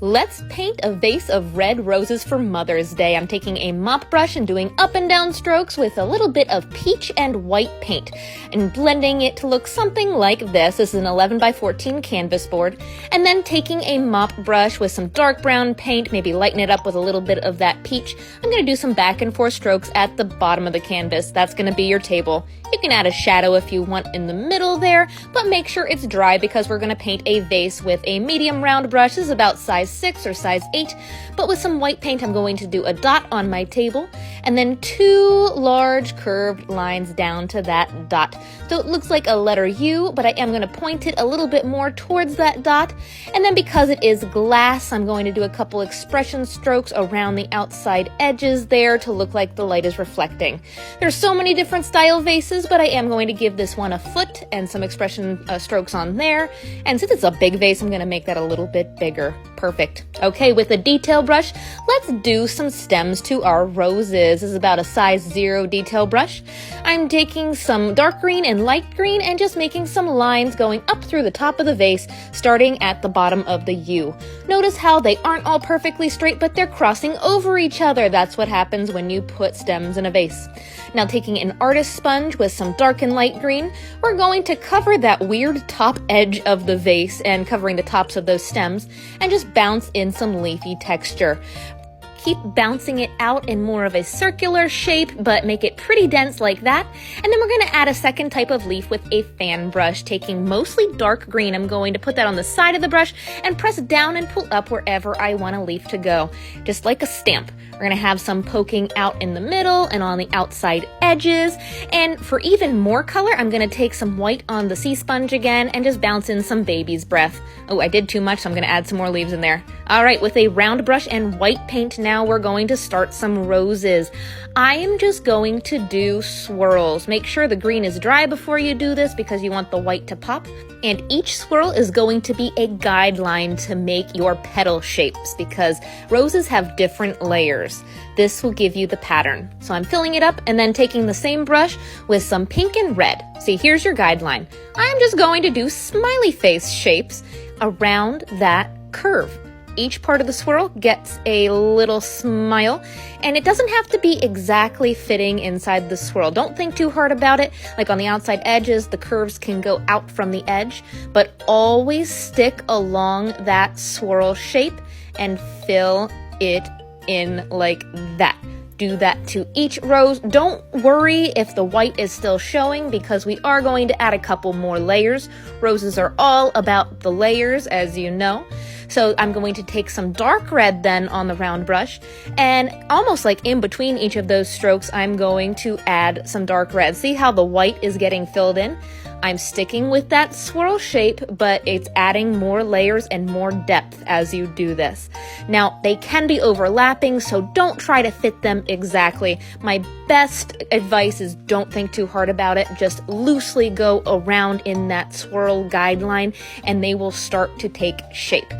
Let's paint a vase of red roses for Mother's Day. I'm taking a mop brush and doing up and down strokes with a little bit of peach and white paint and blending it to look something like this. This is an 11 by 14 canvas board. And then taking a mop brush with some dark brown paint, maybe lighten it up with a little bit of that peach. I'm going to do some back and forth strokes at the bottom of the canvas. That's going to be your table. You can add a shadow if you want in the middle there, but make sure it's dry because we're going to paint a vase with a medium round brush. This is about size 6 or size 8, but with some white paint I'm going to do a dot on my table and then 2 large curved lines down to that dot. So it looks like a letter U, but I am going to point it a little bit more towards that dot. And then because it is glass, I'm going to do a couple expression strokes around the outside edges there to look like the light is reflecting. There's so many different style vases, but I am going to give this one a foot and some expression strokes on there. And since it's a big vase, I'm going to make that a little bit bigger. Perfect. Okay, with a detail brush, let's do some stems to our roses. This is about a size 0 detail brush. I'm taking some dark green and light green and just making some lines going up through the top of the vase, starting at the bottom of the U. Notice how they aren't all perfectly straight, but they're crossing over each other. That's what happens when you put stems in a vase. Now taking an artist sponge with some dark and light green, we're going to cover that weird top edge of the vase and covering the tops of those stems and just bounce in some leafy texture. Keep bouncing it out in more of a circular shape, but make it pretty dense like that. And then we're going to add a second type of leaf with a fan brush, taking mostly dark green. I'm going to put that on the side of the brush and press down and pull up wherever I want a leaf to go, just like a stamp. We're going to have some poking out in the middle and on the outside edges. And for even more color, I'm going to take some white on the sea sponge again and just bounce in some baby's breath. Oh, I did too much, so I'm going to add some more leaves in there. All right, with a round brush and white paint now, we're going to start some roses. I am just going to do swirls. Make sure the green is dry before you do this because you want the white to pop. And each swirl is going to be a guideline to make your petal shapes because roses have different layers. This will give you the pattern. So I'm filling it up and then taking the same brush with some pink and red. See, here's your guideline. I'm just going to do smiley face shapes around that curve. Each part of the swirl gets a little smile, and it doesn't have to be exactly fitting inside the swirl. Don't think too hard about it. Like on the outside edges, the curves can go out from the edge, but always stick along that swirl shape and fill it in like that. Do that to each rose. Don't worry if the white is still showing because we are going to add a couple more layers. Roses are all about the layers, as you know. So I'm going to take some dark red then on the round brush, and almost like in between each of those strokes, I'm going to add some dark red. See how the white is getting filled in? I'm sticking with that swirl shape, but it's adding more layers and more depth as you do this. Now, they can be overlapping, so don't try to fit them exactly. My best advice is don't think too hard about it. Just loosely go around in that swirl guideline, and they will start to take shape.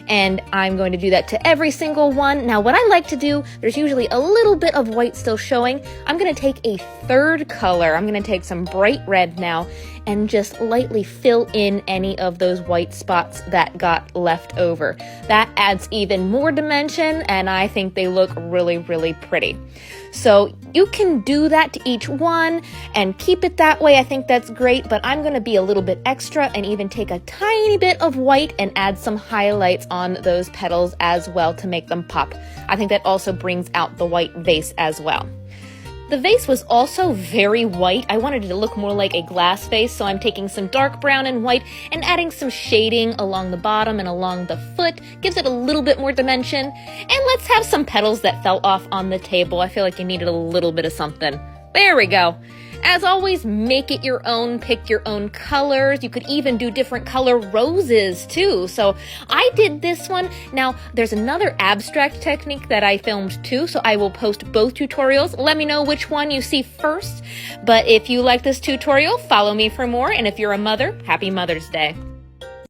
And I'm going to do that to every single one. Now, what I like to do, there's usually a little bit of white still showing. I'm going to take a third color. I'm going to take some bright red now and just lightly fill in any of those white spots that got left over. That adds even more dimension, and I think they look really, really pretty. So you can do that to each one and keep it that way. I think that's great, but I'm going to be a little bit extra and even take a tiny bit of white and add some highlights on those petals as well to make them pop. I think that also brings out the white vase as well. The vase was also very white. I wanted it to look more like a glass vase, so I'm taking some dark brown and white and adding some shading along the bottom and along the foot. Gives it a little bit more dimension. And let's have some petals that fell off on the table. I feel like you needed a little bit of something. There we go. As always, make it your own, pick your own colors. You could even do different color roses too. So I did this one. Now, there's another abstract technique that I filmed too, so I will post both tutorials. Let me know which one you see first. But if you like this tutorial, follow me for more. And if you're a mother, happy Mother's Day.